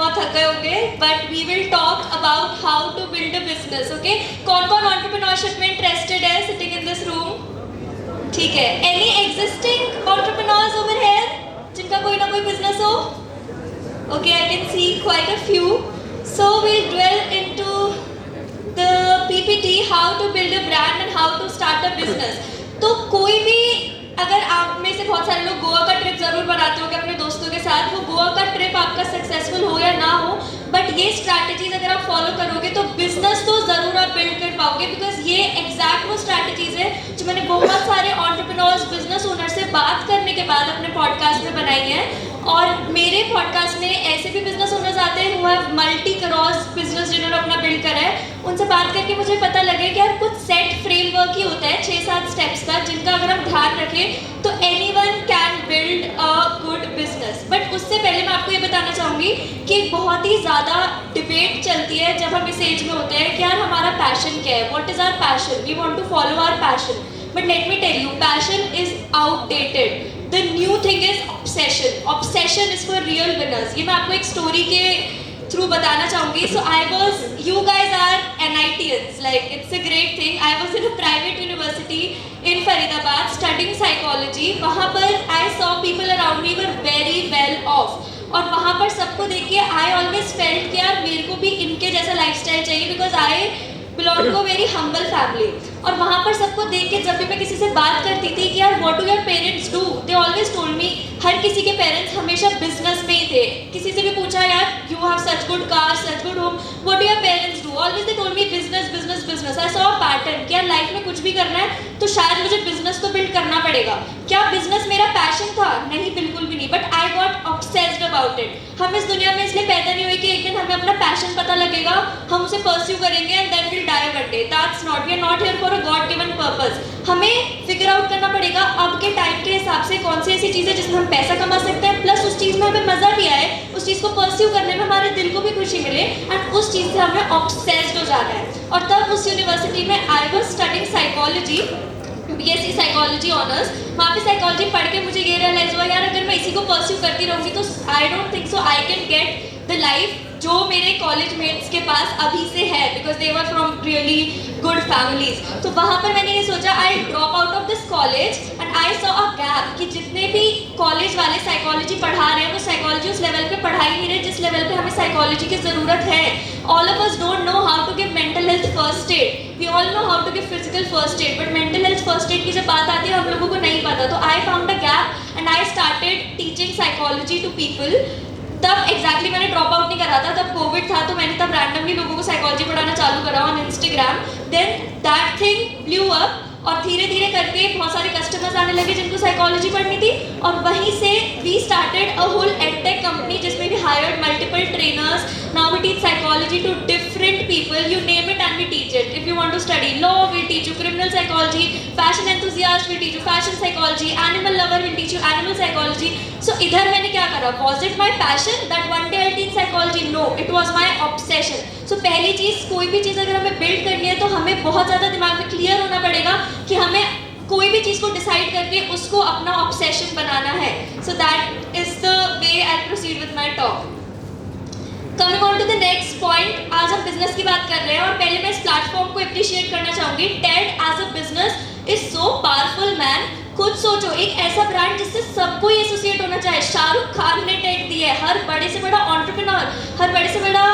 बहुत थक गए होंगे, but we will talk about how to build a business. Okay, कौन कौन एंटरप्रेन्योरशिप में इंटरेस्टेड है सिटिंग इन दिस रूम? ठीक है. Any existing entrepreneurs over here जिनका कोई ना कोई बिजनेस हो? Okay, I can see quite a few. So we'll dwell into the PPT how to build a brand and how to start a business. तो कोई भी, अगर आप में से बहुत सारे लोग गोवा का ट्रिप जरूर बनाते हो अपने दोस्तों के साथ, वो गोवा का ट्रिप आपका सक्सेसफुल हो या ना हो, बट ये स्ट्रैटेजीज अगर आप फॉलो करोगे तो बिजनेस तो जरूर आप बिल्ड कर पाओगे. बिकॉज ये एग्जैक्ट वो स्ट्रैटेजीज है जो मैंने बहुत सारे एंटरप्रेन्योर्स, बिजनेस ओनर से बात करने के बाद अपने पॉडकास्ट में बनाई है. और मेरे पॉडकास्ट में ऐसे भी बिजनेस ओनर्स आते हैं हुआ मल्टी क्रॉस बिजनेस जिन्होंने अपना बिल्ड करा है. उनसे बात करके मुझे पता लगे कि यार कुछ सेट फ्रेमवर्क ही होता है 6-7 स्टेप्स का, जिनका अगर हम ध्यान रखें तो anyone can build a good business. But उससे पहले मैं आपको ये बताना चाहूँगी कि बहुत ही ज़्यादा डिबेट चलती है जब हम इस एज में होते हैं कि यार हमारा पैशन क्या है, what is our passion, we want to follow our passion. But let me tell you, passion is outdated. The new thing is obsession. Obsession is for real winners. ये मैं आपको एक स्टोरी के थ्रू बताना चाहूँगी. So I was, you guys are NITians, like it's a great thing. I was in a private university in Faridabad studying psychology. वहाँ पर I saw people around me were very well off. और वहाँ पर सबको देख के I always felt कि यार मेरे को भी इनके जैसा लाइफस्टाइल चाहिए, because I belong to a very humble family. और वहाँ पर सबको देख के जब भी मैं किसी से बात करती थी कि यार what do your parents do, they always told me, हर किसी के पेरेंट्स हमेशा बिजनेस में ही थे. किसी से भी पूछा यार you have such good cars, such good home, what do your parents do, always they told me business, business, business. I saw a pattern कि यार लाइफ में कुछ भी करना है तो शायद मुझे बिजनेस तो बिल्ड करना पड़ेगा. क्या बिजनेस मेरा पैशन था? नहीं, बिल्कुल भी नहीं. But I got obsessed about it. हम इस दुनिया में इसलिए पैदा नहीं हुए कि एक दिन हमें अपना पैशन पता लगेगा, हम उसे परस्यू करेंगे and then will die one day. That's not, we are not here for a god given purpose. हमें फिगर आउट करना पड़ेगा अब के टाइम के हिसाब से कौन सी ऐसी चीज़ है जिसमें हम पैसा कमा सकते हैं, प्लस उस चीज़ में हमें मज़ा भी आए, उस चीज़ को परस्यू करने में हमारे दिल को भी खुशी मिले, एंड उस चीज़ से हमें ऑब्सेस्ड हो जाना है. और तब उस यूनिवर्सिटी में I was studying psychology, BSc psychology honours. वहाँ पे साइकोलॉजी पढ़ के मुझे ये रियलाइज हुआ यार अगर मैं इसी को परस्यू करती रहूँगी तो I don't think so I can get the life जो मेरे कॉलेज मेट्स के पास अभी से है, because they were from really good families. तो वहाँ पर मैंने ये सोचा I drop out of this college and I saw a gap कि जितने भी कॉलेज वाले साइकोलॉजी पढ़ा रहे हैं वो साइकोलॉजी उस लेवल पे पढ़ा ही नहीं रहे जिस लेवल पे हमें साइकोलॉजी की ज़रूरत है. All of us don't know how to give mental health first aid. We all know how to give physical first aid, but mental health first aid की जब बात आती है हम लोगों को नहीं पता. तो I found a gap and I started teaching psychology to people. तब एग्जैक्टली मैंने ड्रॉप आउट नहीं करा था, तब कोविड था, तो मैंने तब रैंडमली लोगों को साइकोलॉजी पढ़ाना चालू करा on Instagram. Then that thing blew up और धीरे धीरे करके बहुत सारे कस्टमर्स आने लगे जिनको साइकोलॉजी पढ़नी थी. और वहीं से we started a whole edtech company जिसमें we hired multiple trainers. Now we teach psychology to different people, you name it and we teach it. If you want to study law we teach you criminal psychology, fashion enthusiast we teach you fashion psychology, animal lover we teach you animal psychology. So इधर मैंने क्या करा, was it my passion that one day I teach psychology? No, it was my obsession. So पहली चीज़, कोई भी चीज़ अगर हमें बिल्ड करनी है तो हमें बहुत ज़्यादा दिमाग में क्लियर होना पड़ेगा कि हमें कोई भी चीज़ को डिसाइड करके उसको अपना ऑब्सेशन बनाना है. So that is the way I proceed with my talk. Coming on to the next point, आज हम बिजनेस की बात कर रहे हैं और पहले मैं इस प्लेटफॉर्म को अप्रिशिएट करना चाहूँगी. TED as a business is so powerful man. खुद सोचो, एक ऐसा ब्रांड जिससे सबको ही एसोसिएट होना चाहिए. शाहरुख खान ने टेड दिया है. हर बड़े से बड़ा एंटरप्रेन्योर, हर बड़े से बड़ा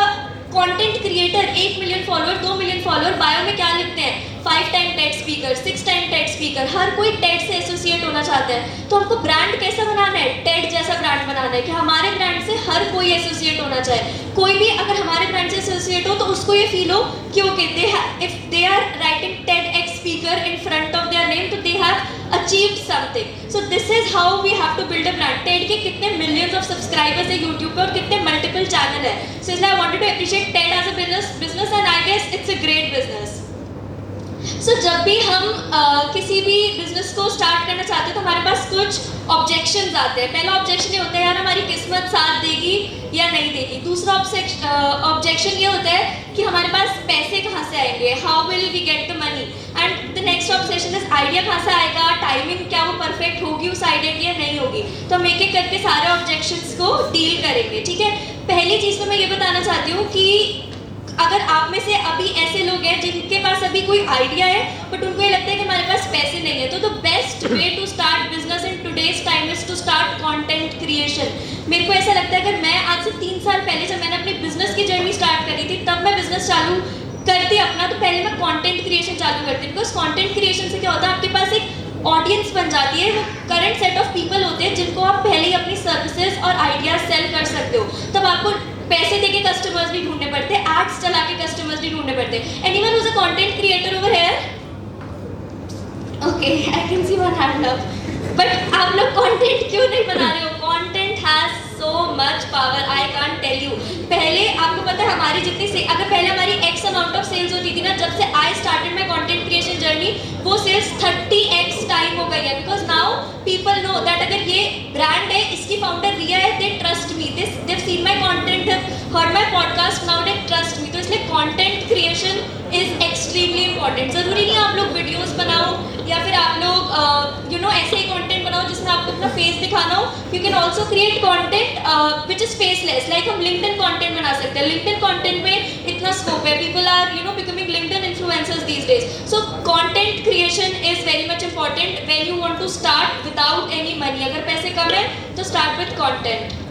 content creator, 1 million follower, 2 million follower, bio में क्या लिखते हैं, 5 time TED speaker, 6 time TED speaker. हर कोई टेड से एसोसिएट होना चाहता है. तो हमको ब्रांड कैसा बनाना है, टेड जैसा ब्रांड बनाना है कि हमारे ब्रांड से हर कोई एसोसिएट होना चाहे. कोई भी अगर हमारे ब्रांड से एसोसिएट हो तो उसको ये फील हो कि okay if they are writing TEDx speaker in front of their name तो they have achieved something. So this is how we have to build a brand. TED के कितने millions of subscribers है YouTube पे और कितने multiple channel है. So इसलिए I wanted to appreciate TED as a business and I guess it's a great business. So जब भी हम किसी भी बिजनेस को स्टार्ट करना चाहते हैं तो हमारे पास कुछ ऑब्जेक्शंस आते हैं. पहला ऑब्जेक्शन ये होता है यार हमारी किस्मत साथ देगी या नहीं देगी. दूसरा ऑब्जेक्शन ये होता है कि हमारे पास पैसे कहाँ से आएंगे, how will we get the money. And the next obsession is idea कहाँ से आएगा, टाइमिंग क्या वो परफेक्ट होगी उस आइडिया की या नहीं होगी। तो हम एक एक करके सारे ऑब्जेक्शंस को डील करेंगे, ठीक है। पहली चीज़ तो मैं ये बताना चाहती हूँ कि अगर आप में से अभी ऐसे लोग हैं जिनके पास अभी कोई आइडिया है बट उनको ये लगता है कि हमारे पास पैसे नहीं है, तो the best way to start business in today's time is to start content creation. मेरे को ऐसा लगता है अगर मैं आज से 3 साल पहले जब मैंने अपनी बिजनेस की जर्नी स्टार्ट करी थी तब मैं बिजनेस चालू करती अपना, तो पहले मैं कंटेंट क्रिएशन चालू करती, बिकॉज कंटेंट क्रिएशन से क्या होता है आपके पास एक ऑडियंस बन जाती है, वो करंट सेट ऑफ पीपल होते हैं जिनको आप पहले ही अपनी सर्विसेज और आइडियाज सेल कर सकते हो। तब आपको पैसे देके कस्टमर्स भी ढूंढने पड़ते, एड्स चला के कस्टमर्स भी ढूंढने पड़ते। Anyone who is a content creator over here? Okay, I can see one hand up. But आप लोग कंटेंट क्यों नहीं बना रहे हो? Content has so much power, I can't tell you. पहले आपको पता है हमारी जितनी से अगर पहले हमारी एक्स अमाउंट ऑफ सेल्स होती थी ना, जब से I started my content creation journey वो सेल्स 30x टाइम हो गई है, because now people know that अगर ये ब्रांड है, इसकी फाउंडर रिया है, they trust me, they have seen my content, heard my podcast, now they trust me. तो इसलिए content creation is extremely important. जरूरी नहीं आप लोग वीडियोस बनाओ या फिर आप लोग यू नो ऐसे ही कंटेंट बनाओ जिसमें आपको अपना फेस दिखाना हो। You can also create content which is faceless, like हम लिंक्डइन कंटेंट बना सकते हैं। लिंक्डइन कंटेंट में इतना स्कोप है, people are you know becoming LinkedIn influencers these days. So content creation is very much important when you want to start without any money. अगर पैसे कम है तो start with content.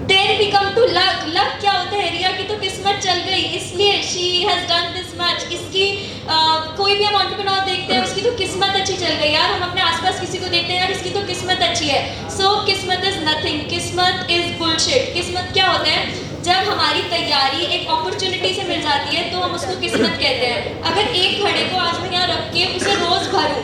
Then we come to luck. Luck क्या होता है? रिया की तो किस्मत चल गई, इसलिए she has done this much. इसकी कोई भी हम एंटरप्रेन्योर देखते हैं उसकी तो किस्मत अच्छी चल गई यार। हम अपने आसपास किसी को देखते हैं यार इसकी तो किस्मत अच्छी है। So किस्मत is nothing. किस्मत is bullshit. किस्मत क्या होता है? जब हमारी तैयारी एक अपॉर्चुनिटी से मिल जाती है तो हम उसको किस्मत कहते हैं। अगर एक घड़े को आज मैं यहाँ रख के उसे रोज भरूं,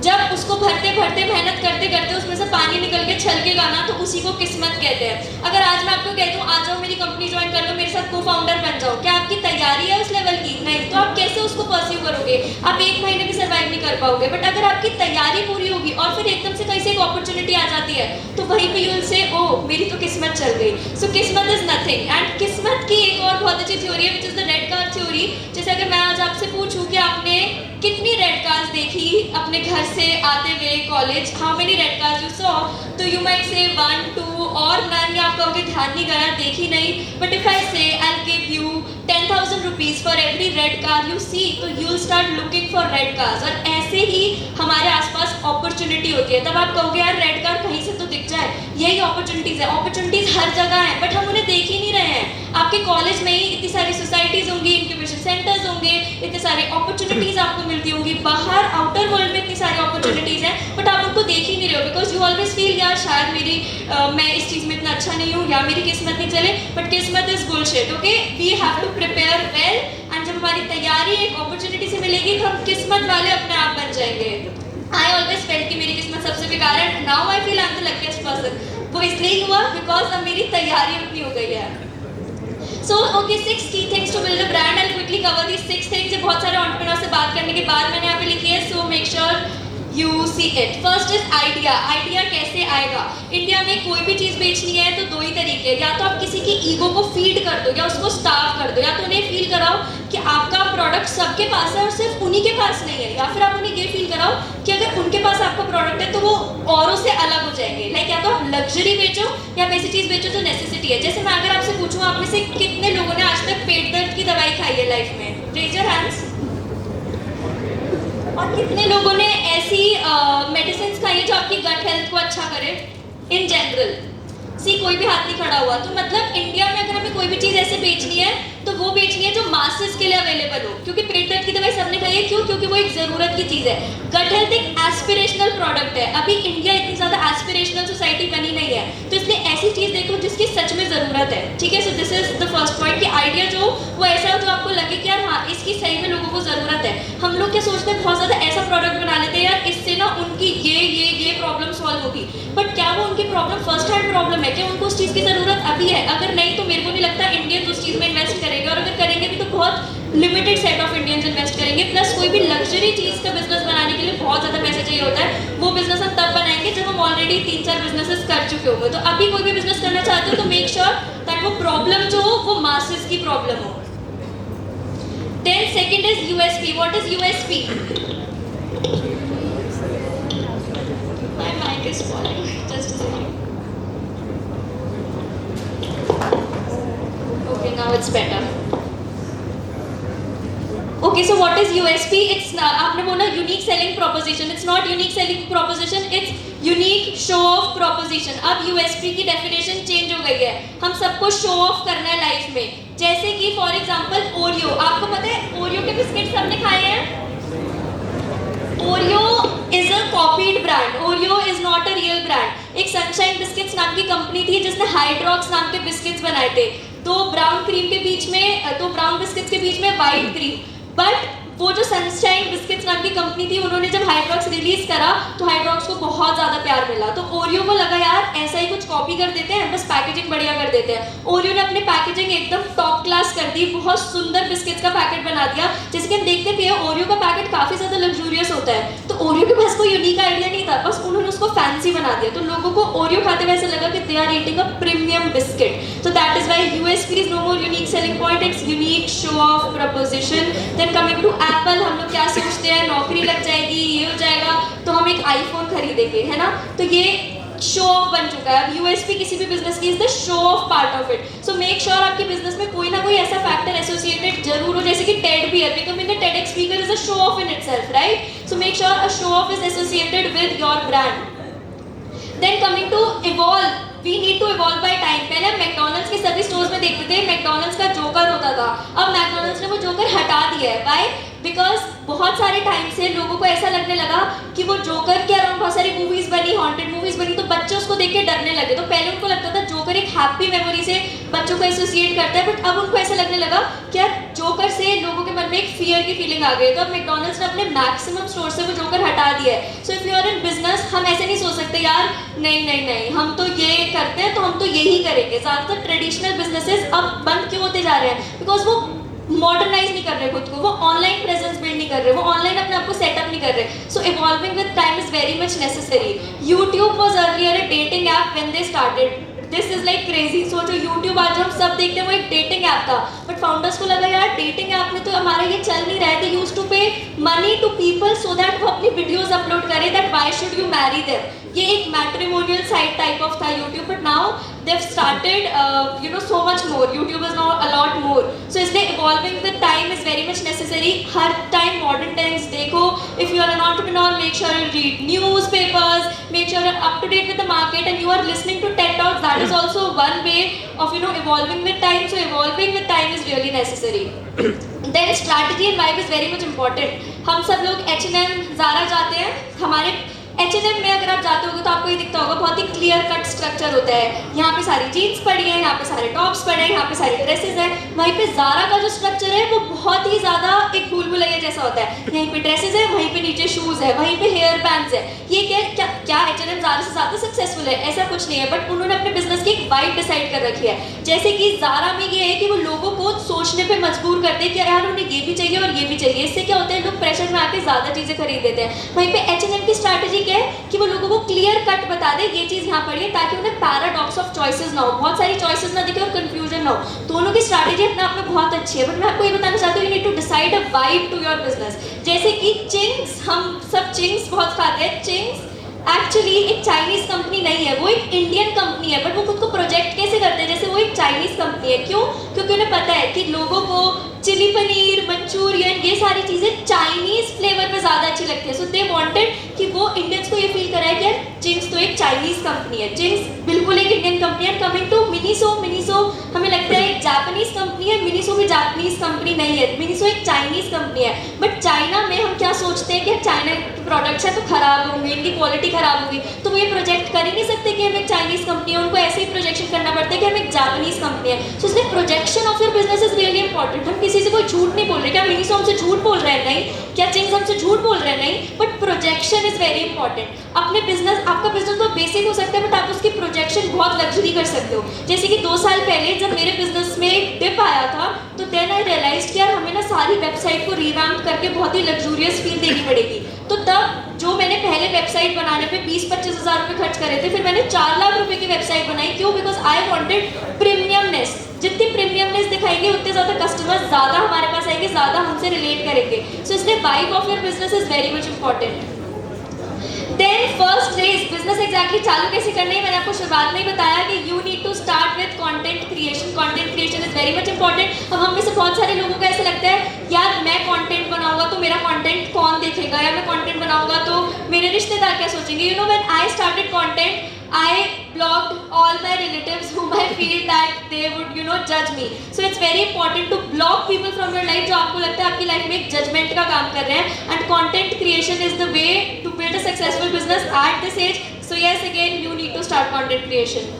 जब उसको भरते भरते मेहनत करते करते उसमें से पानी निकल के छलकेगा ना, तो उसी को किस्मत कहते हैं। अगर आज मैं आपको कहती हूँ आ जाओ मेरी कंपनी ज्वाइन कर लो, मेरे साथ को फाउंडर बन जाओ, क्या आपकी तैयारी है उस लेवल की? नहीं। तो आप कैसे उसको परस्यू करोगे? आप 1 महीने भी सर्वाइव नहीं कर पाओगे। बट अगर आपकी तैयारी पूरी होगी और फिर एकदम से कहीं से एक अपॉर्चुनिटी आ जाती है तो वहीं पे यू विल से ओ मेरी तो किस्मत चल गई। सो किस्मत इज नथिंग। एंड किस्मत की एक और बहुत अच्छी थ्योरी है which is the red card theory. जैसे अगर मैं आज आपसे पूछूं कि आपने कितनी रेड कार्ड्स देखी अपने घर से आते हुए college, how many red cards you saw, तो यू माइट से 1, 2 और नन, या आप कहोगे ध्यान नहीं गया, देखी नहीं। But if I say I will give you 10,000 rupees for every red car you see, तो you will start looking for red cars. और ऐसे ही हमारे आसपास अपॉर्चुनिटी होती है, तब आप कहोगे यार रेड कार कहीं से तो दिख जाए। यही अपॉर्चुनिटीज है, अपॉर्चुनिटीज हर जगह है बट हम उन्हें देख ही नहीं रहे हैं। आपके कॉलेज में ही इतनी सारी सोसाइटीज होंगी, इंक्यूबेशन सेंटर्स होंगे, इतने सारे अपॉर्चुनिटीज आपको मिलती होंगी, बाहर आउटर वर्ल्ड में इतनी सारी अपॉर्चुनिटीज हैं बट आप उनको देख ही नहीं रहे हो, बिकॉज यू ऑलवेज फील यार शायद मेरी मैं इस चीज़ में इतना अच्छा नहीं हूँ या मेरी किस्मत नहीं चले। बट किस्मत is bullshit, okay. We have to prepare well, and जब हमारी तैयारी एक अपॉर्चुनिटी से मिलेगी तो हम किस्मत वाले अपने आप बन जाएंगे। आई ऑलवेज फेल्ट कि मेरी किस्मत सबसे बेकार है, now I feel I am the luckiest person. वो इसलिए ही हुआ बिकॉज अब मेरी तैयारी उतनी हो गई है। So okay, 6 key things to build a brand. I'll quickly cover these 6 things. ये बहुत सारे entrepreneurs से बात करने के बाद मैंने यहाँ पे लिखी है, so make sure you see it. First is idea. Idea कैसे आएगा? इंडिया में कोई भी चीज़ बेचनी है तो 2 ही तरीके, या तो आप किसी की ईगो को फीड कर दो या उसको स्टार्व कर दो, या तो उन्हें फील कराओ कि आपका प्रोडक्ट सबके पास है और सिर्फ उन्हीं के पास नहीं है, या फिर आप उन्हें ये फील कराओ कि अगर उनके पास आपका प्रोडक्ट है तो वो औरों से अलग हो जाएंगे। लाइक या तो आप लग्जरी बेचो या आप ऐसी चीज़ बेचो जो नेसेसिटी है। जैसे मैं अगर आपसे पूछूँ आप में से कितने लोगों ने आज तक पेट दर्द की दवाई खाई है लाइफ में? Raise your hands. और कितने लोगों ने ऐसी मेडिसिन खाई है जो आपकी गट हेल्थ को अच्छा करे इन जनरल? सी कोई भी हाथ नहीं खड़ा हुआ। तो मतलब इंडिया में अगर हमें कोई भी चीज़ ऐसे बेचनी है तो वो बेचनी है जो मासेस के लिए अवेलेबल हो, क्योंकि पेट दर्द की दवाई सबने खाई है। क्यों? क्योंकि वो एक ज़रूरत की चीज़ है। गट हेल्थ एक एस्पिरेशनल प्रोडक्ट है। अभी इंडिया इतनी ज़्यादा एस्पिरेशनल सोसाइटी बनी नहीं है, तो इसलिए ऐसी चीज़ देखो जिसकी सच में ज़रूरत है। ठीक है, so this is the first point कि आइडिया जो वो ऐसा हो जो आपको लगे कि यार हाँ इसकी सही में लोगों को ज़रूरत है। हम लोग क्या सोचते हैं, बहुत ज़्यादा ऐसा प्रोडक्ट बना लेते हैं यार इससे ना उनकी ये प्रॉब्लम सॉल्व होगी, बट क्या वो उनकी प्रॉब्लम फर्स्ट हैंड प्रॉब्लम है? क्या उनको उस चीज़ की ज़रूरत अभी है? अगर नहीं तो मेरे को नहीं लगता इंडियंस उस चीज़ में इन्वेस्ट करेंगे, और अगर करेंगे भी तो बहुत limited set of Indians invest करेंगे। प्लस कोई भी लग्जरी चीज़ का बिजनेस बनाने के लिए बहुत ज़्यादा पैसे चाहिए होता है। वो बिजनेस हम तब बनाएंगे जब हम ऑलरेडी 3-4 बिजनेसेस कर चुके होंगे। तो अभी कोई भी बिजनेस करना चाहते हो तो मेक श्योर दैट वो प्रॉब्लम जो हो वो मासेस की प्रॉब्लम हो। Then second is USP. What is USP? My mic is falling. Just a second. Okay, now it's better. Okay, so what is USP? It's आपने बोला unique selling proposition. It's not unique selling proposition. It's unique show off proposition. अब USP की definition change हो गई है. हम सबको show off करना है life में. जैसे कि for example Oreo. आपको पता है Oreo के बिस्किट सबने खाए हैं? Oreo is a copied brand. Oreo is not a real brand. एक Sunshine Biscuits नाम की कंपनी थी जिसने Hydrox नाम के बिस्किट्स बनाए थे. दो ब्राउन बिस्किट्स के बीच में व्हाइट क्रीम. बट वो जो सनशाइन बिस्किट्स नाम की कंपनी थी उन्होंने जब हाइड्रॉक्स रिलीज करा तो हाइड्रॉक्स को बहुत ज़्यादा प्यार मिला. तो ओरियो को लगा यार ऐसा ही कुछ कॉपी कर देते हैं, बस पैकेजिंग बढ़िया कर देते हैं. ओरियो ने अपने पैकेजिंग एकदम टॉप क्लास कर दी, बहुत सुंदर बिस्किट्स का पैकेट बना दिया. जिसके हम देखते भी ओरियो का पैकेट काफ़ी ज़्यादा लग्जूरियस होता है. तो ओरियो के पास कोई यूनिक आइडिया नहीं था, बस उन्होंने उसको फैंसी बना दिया. तो लोगों को ओरियो खाते हुए ऐसा लगा कि they are eating a premium biscuit. So that is why USP is no more unique selling point, it's unique show off proposition. Then coming to Apple, हम लोग क्या सोचते हैं नौकरी लग जाएगी, ये हो जाएगा तो हम एक आईफोन खरीदेंगे, है ना. तो ये शो ऑफ बन चुका है. अब यूएसपी किसी भी बिजनेस की is the show off part of it. So make sure आपके बिजनेस में कोई ना कोई ऐसा फैक्टर एसोसिएटेड जरूर हो, जैसे कि teddy bear, becoming a TEDx speaker is a show off in itself, right. So make sure a show off is associated with your brand. Then coming to evolve, we need to evolve by time. पहले हम McDonald's के सभी stores में देखते थे McDonald's का joker होता था. अब मैकडॉनल्ड्स ने वो जोकर हटा दिया है. व्हाई? बिकॉज बहुत सारे टाइम से लोगों को ऐसा लगने लगा कि वो जोकर के अराउंड बहुत सारी मूवीज बनी, हॉन्टेड मूवीज बनी, तो बच्चे उसको देख के डरने लगे. तो पहले उनको लगता था जोकर एक हैप्पी मेमोरी से बच्चों को एसोसिएट करता है, बट अब उनको ऐसा लगने लगा कि जोकर से लोगों के मन में एक फियर की फीलिंग आ गई. तो अब मैकडॉनल्ड्स ने अपने मैक्सिमम स्टोर से वो जोकर हटा दिया है. So if you are in business, हम ऐसे नहीं सोच सकते यार नहीं हम तो ये करते हैं तो हम तो यही करेंगे. ज़्यादातर ट्रेडिशनल बिजनेसेस अब बंद क्यों होते जा रहे हैं? बिकॉज वो मॉडर्नाइज नहीं कर रहे खुद को, वो ऑनलाइन प्रेजेंस बिल्ड नहीं कर रहे, वो ऑनलाइन अपने आप को सेटअप नहीं कर रहे. So evolving with time is very much necessary. YouTube was earlier a dating app when they started. This is like crazy. सोचो यूट्यूब आज हम सब देखते हैं वो एक डेटिंग ऐप था, बट फाउंडर्स को लगा यार डेटिंग ऐप में तो हमारा ये चल नहीं रहा है. They used to pay money to people so that वो अपनी वीडियोस अपलोड करें, that why should you marry them. ये एक मैट्रिमोनियल साइट टाइप ऑफ था YouTube, but now they have started so much more. YouTube is now a lot more. So इसलिए evolving with time is very much necessary. हर time modern times देखो. If you are an entrepreneur, make sure you read newspapers, make sure you are up to date with the market and you are listening to TED talks. That is also one way of evolving with time. So evolving with time is really necessary. Then strategy and vibe is very much important. हम सब लोग H&M, Zara जाते हैं. हमारे H&M में अगर आप जाते होगे तो आपको ये दिखता होगा बहुत ही क्लियर कट स्ट्रक्चर होता है. यहाँ पे सारी जीन्स पड़ी है, यहाँ पे सारे टॉप्स पड़े हैं, यहाँ पे सारी ड्रेसेस हैं. वहीं पे Zara का जो स्ट्रक्चर है वो बहुत ही ज़्यादा एक भूल भुलैया जैसा होता है. यहीं पे ड्रेसेस है, वहीं पे नीचे शूज़ है, वहीं पे हेयर बैंड्स है. ये क्या H&M Zara से ज़्यादा सक्सेसफुल है? ऐसा कुछ नहीं है, बट उन्होंने अपने बिजनेस की एक वाइब डिसाइड कर रखी है. जैसे कि Zara में ये है कि वो लोगों को सोचने पर मजबूर करते हैं कि यार उन्हें ये भी चाहिए और ये भी चाहिए. इससे क्या होता है, लोग प्रेशर में आके ज़्यादा चीज़ें खरीद देते हैं. वहीं पे H&M की स्ट्रैटेजी क्या है कि वो लोगों को क्लियर कट बता दे ये चीज़ यहाँ पड़ी है, ताकि उन्हें पैराडॉक्स ऑफ चॉइसेस ना हो, बहुत सारी चॉइसेस ना दिखे और कंफ्यूजन ना हो. दोनों की स्ट्रैटेजी अपने आप में बहुत अच्छी है, बट मैं आपको ये बताना चाहती हूँ you need to decide a vibe to your business. जैसे कि चिंग्स, हम सब चिंग्स बहुत खाते हैं. चिंग्स एक्चुअली एक चाइनीज कंपनी नहीं है, वो एक इंडियन कंपनी है, बट वो खुद को प्रोजेक्ट कैसे करते हैं जैसे वो एक चाइनीज कंपनी है. क्यों? क्योंकि उन्हें पता है कि लोगों को चिली पनीर, मंचूरियन, ये सारी चीज़ें चाइनीज फ्लेवर में ज़्यादा अच्छी लगती है. सो दे वांटेड कि वो इंडियंस को ये फील कराए कि यार चिंग्स तो एक चाइनीज कंपनी है, चिंग्स बिल्कुल एक इंडियन कंपनी है. कमिंग टू मिनीसो, मिनीसो हमें लगता है एक जापानीज कंपनी है. मिनीसो भी जापानीज कंपनी नहीं है, मिनीसो एक चाइनीज कंपनी है. बट चाइना में हम क्या सोचते हैं कि चाइना के प्रोडक्ट्स हैं तो खराब होंगे, इनकी क्वालिटी खराब होगी, तो वो ये प्रोजेक्ट कर ही नहीं सकते कि हम एक चाइनीज कंपनी है. उनको ऐसे ही प्रोजेक्शन करना पड़ता है कि हम एक जापानीज कंपनी है. सो इसलिए projection of your business is really important. हम किसी से कोई झूठ नहीं बोल रहे. क्या मिनीसो हमसे झूठ बोल रहे हैं? नहीं. क्या चिंग्स हमसे झूठ बोल रहे हैं? नहीं. But projection is very important. अपने बिजनेस, आपका बिजनेस तो बेसिक हो सकता है, बट आप उसकी प्रोजेक्शन बहुत लग्जरी कर सकते हो. जैसे कि 2 साल पहले जब मेरे बिजनेस में एक डिप आया था, तो देन आई रियलाइज कि यार हमें ना सारी वेबसाइट को रिवैम्प करके बहुत ही लग्जूरियस फील देनी पड़ेगी. तो तब जो मैंने पहले वेबसाइट बनाने पे 20-25 हज़ार रुपये खर्च करे थे, फिर मैंने 4 लाख रुपए की वेबसाइट बनाई. क्यों? Because I wanted premiumness. जितनी प्रीमियमनेस दिखाएंगे उतने ज़्यादा कस्टमर्स ज़्यादा हमारे पास आएंगे, ज़्यादा हमसे करेंगे. So इसलिए vibe of your business is very much important. Then first raise business exactly चालू कैसे करना है मैंने आपको शुरुआत में ही बताया कि you need to start with content creation. Content creation is very much important. अब हम में से बहुत सारे लोगों को ऐसा लगता है यार मैं कंटेंट बनाऊंगा तो मेरा कंटेंट कौन देखेगा, या मैं कंटेंट बनाऊंगा तो मेरे रिश्तेदार क्या सोचेंगे. You know when I started content I blocked all my relatives whom I feel that they would judge me. So it's very important to block people from your life जो आपको लगता है आपकी लाइफ में एक जजमेंट का काम कर रहे हैं. And content creation is the way to build a successful business at this age. So yes, again you need to start content creation.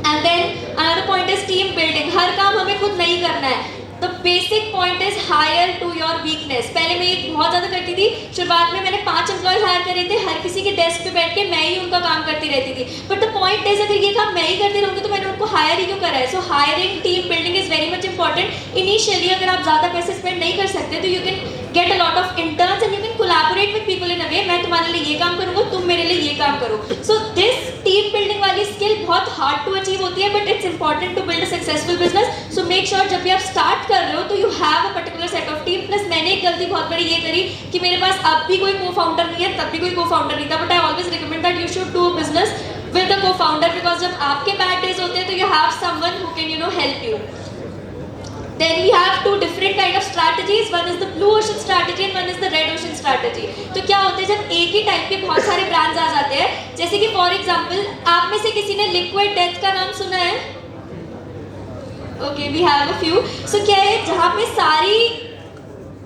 And then another point is team building. हर काम हमें खुद नहीं करना है. The basic point is hire to your weakness. पहले मैं ये बहुत ज़्यादा करती थी. शुरुआत में मैंने 5 एम्प्लॉयज हायर करे थे. हर किसी के डेस्क पे बैठ के मैं ही उनका काम करती रहती थी. बट द पॉइंट इज अगर ये काम मैं ही करती रहूँगी तो मैंने उनको हायर ही क्यों करा है. So hiring team building is very much important. Initially अगर आप ज़्यादा पैसे स्पेंड नहीं कर सकते तो you can get a lot of interns and you can collaborate with people in a way. मैं तुम्हारे लिए ये काम करूँगा, तुम मेरे लिए ये काम करो. सो दिस टीम बिल्डिंग वाली स्किल बहुत हार्ड टू अचीव होती है, but it's important to build a successful business. So make sure जब भी आप स्टार्ट कर रहे हो तो you have a particular set of team. Plus मैंने एक गलती बहुत बड़ी ये करी कि मेरे पास अब भी कोई को फाउंडर नहीं है, तब भी कोई को फाउंडर नहीं था. But I always recommend that you should do business with a को फाउंडर, बिकॉज जब आपके बैड डेज होते हैं तो you have someone who can help you. Then we have two different kind of strategies. One is the blue ocean strategy and one is the red ocean strategy. तो क्या होता है जब एक ही टाइप के बहुत सारे ब्रांड्स आ जाते हैं, जैसे कि फॉर एग्जांपल आप में से किसी ने लिक्विड डेथ का नाम सुना है? Okay, we have a few. So क्या है जहाँ पे सारी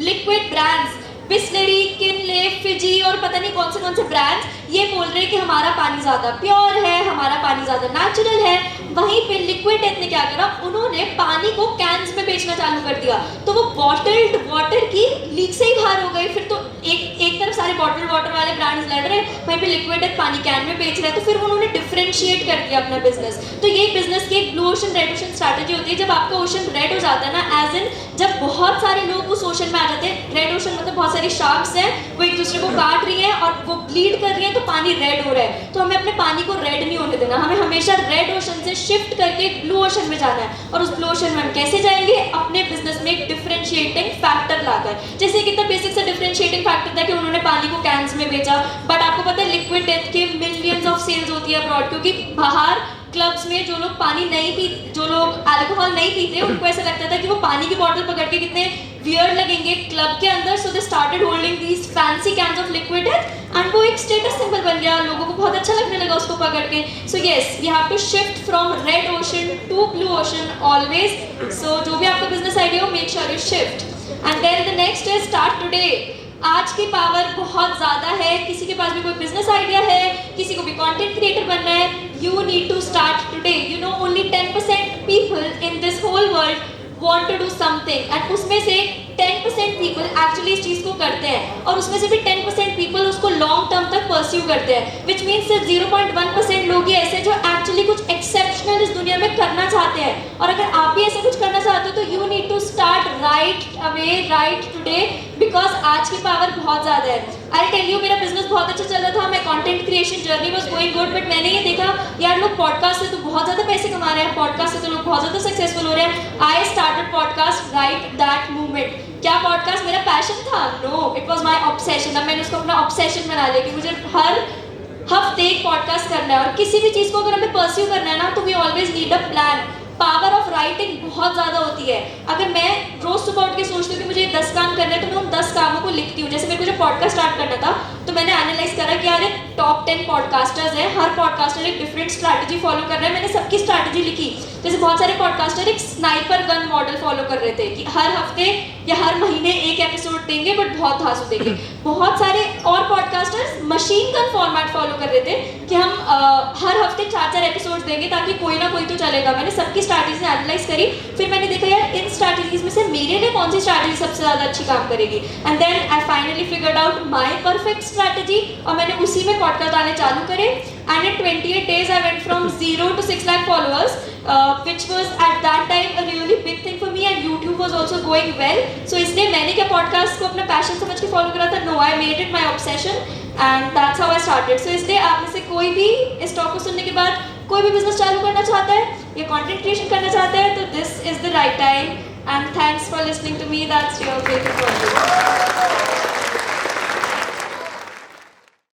liquid brands Bisleri, Kinley, Fiji और पता नहीं कौन से ब्रांड्स ये बोल रहे हैं कि हमारा पानी ज़्यादा प्योर है, हमारा पानी ज़्यादा नेचुरल है. वहीं पे लिक्विड डेथ ने क्या करा, उन्होंने पानी को कैन्स में बेचना चालू कर दिया. तो वो बॉटल्ड वाटर की लीक से ही बाहर हो गई. फिर तो एक तरफ सारे बॉटल्ड वाटर वाले ब्रांड्स लड़ रहे हैं, वहीं पे लिक्विड डेथ पानी कैन में बेच रहा है. तो फिर उन्होंने डिफरेंशिएट कर दिया अपना बिजनेस. तो ये बिजनेस की एक blue ocean red ocean strategy होती है. जब आपका ओशन रेड हो जाता है ना, एज इन जब बहुत सारे लोग उस ओशन में आ जाते हैं. रेड ओशन मतलब बहुत सारी शार्क्स हैं, वो एक दूसरे को काट रही हैं और वो ब्लीड कर रही हैं, तो पानी रेड हो रहा है. तो हमें अपने पानी को रेड नहीं होने देना. हमें हमेशा रेड ओशन से शिफ्ट करके ब्लू ओशन में जाना है. और उस ब्लू ओशन में हम कैसे जाएंगे, अपने बिजनेस में एक डिफरेंशिएटिंग फैक्टर लाकर. जैसे कितना बेसिक सा डिफरेंशिएटिंग फैक्टर था कि उन्होंने पानी को कैन्स में बेचा. बट आपको पता है लिक्विड डेथ के मिलियंस ऑफ सेल्स होती है अब्रॉड, क्योंकि बाहर क्लब्स में जो लोग पानी नहीं पी, जो लोग अल्कोहल नहीं पीते, उनको ऐसा लगता था कि वो पानी की बोतल पकड़ के कितने वियर्ड लगेंगे क्लब के अंदर. So they started holding these fancy cans of Liquid Death एंड वो एक स्टेटस सिंबल बन गया. लोगों को बहुत अच्छा लगने लगा उसको पकड़ के. So yes, we have to shift from red ocean to blue ocean always. So जो भी आपका बिजनेस आइडिया हो, make sure you shift. And then the next is start today. आज की पावर बहुत ज़्यादा है. किसी के पास भी कोई बिजनेस आइडिया है, किसी को भी कंटेंट क्रिएटर बनना है, you need to start today. You know only 10% people in this whole world want to do something and उसमें से 10% people actually इस चीज़ को करते हैं, और उसमें से भी 10% people उसको long term तक pursue करते हैं. which means सिर्फ 0.1% लोग ही ऐसे जो actually कुछ exceptional इस दुनिया में करना चाहते हैं. और अगर आप भी ऐसे कुछ करना चाहते हो तो you need to start right away, right today, because आज की पावर बहुत ज़्यादा है. I'll tell you, मेरा बिजनेस बहुत अच्छा चल रहा था, मैं content creation journey was going good, but मैंने ये देखा यार लोग पॉडकास्ट से तो बहुत ज़्यादा पैसे कमा रहे हैं, पॉडकास्ट से तो लोग बहुत ज़्यादा सक्सेसफुल हो रहे हैं. I started podcast right that moment. क्या पॉडकास्ट मेरा पैशन था? No, it was my obsession. अब मैंने उसको अपना ऑब्सेशन बना लिया कि मुझे हर हफ्ते एक पॉडकास्ट करना है. और किसी भी चीज़ को अगर हमें परस्यू करना है ना, तो we always need a plan. Power of writing बहुत ज़्यादा होती है. अगर मैं रोज सुबह उठ के सोचती हूँ कि मुझे 10 काम करना है, तो मैं उन 10 कामों को लिखती हूँ. जैसे मेरे को जो पॉडकास्ट स्टार्ट करना था, तो मैंने एनालाइज करा कि यार टॉप 10 पॉडकास्टर्स हैं, हर पॉडकास्टर एक डिफरेंट स्ट्रैटेजी फॉलो कर रहा है. मैंने सबकी स्ट्रैटेजी लिखी. जैसे बहुत सारे पॉडकास्टर एक स्नाइपर गन मॉडल फॉलो कर रहे थे कि हर हफ्ते या हर महीने एक एपिसोड देंगे, बट बहुत धांसू देंगे. बहुत सारे और podcasters machine gun format follow कर रहे थे कि हम हर हफ्ते 4-4 एपिसोड देंगे ताकि कोई ना कोई तो चलेगा. मैंने सबकी स्ट्रैटेजी एनालाइज करी. फिर मैंने देखा यार इन स्ट्रैटेजीज में से मेरे लिए कौन सी स्ट्रैटेजी सबसे ज़्यादा अच्छी काम करेगी. And then I finally figured out my perfect strategy, और मैंने उसी में पॉडकास्ट आने चालू करे. And in 28 days I went from 0 to 6 lakh followers, which was at that time a really big thing for me, and YouTube was also going well. So इसलिए मैंने क्या पॉडकास्ट को अपना पैशन समझ के फॉलो करा था? No, I made it my obsession, and that's how I started. So इसलिए आप में से कोई भी इस टॉक को सुनने के बाद कोई भी बिजनेस चालू करना चाहता है या कंटेंट क्रिएशन करना चाहता है, तो this is the right time. And thanks for listening to me. That's real grateful for you.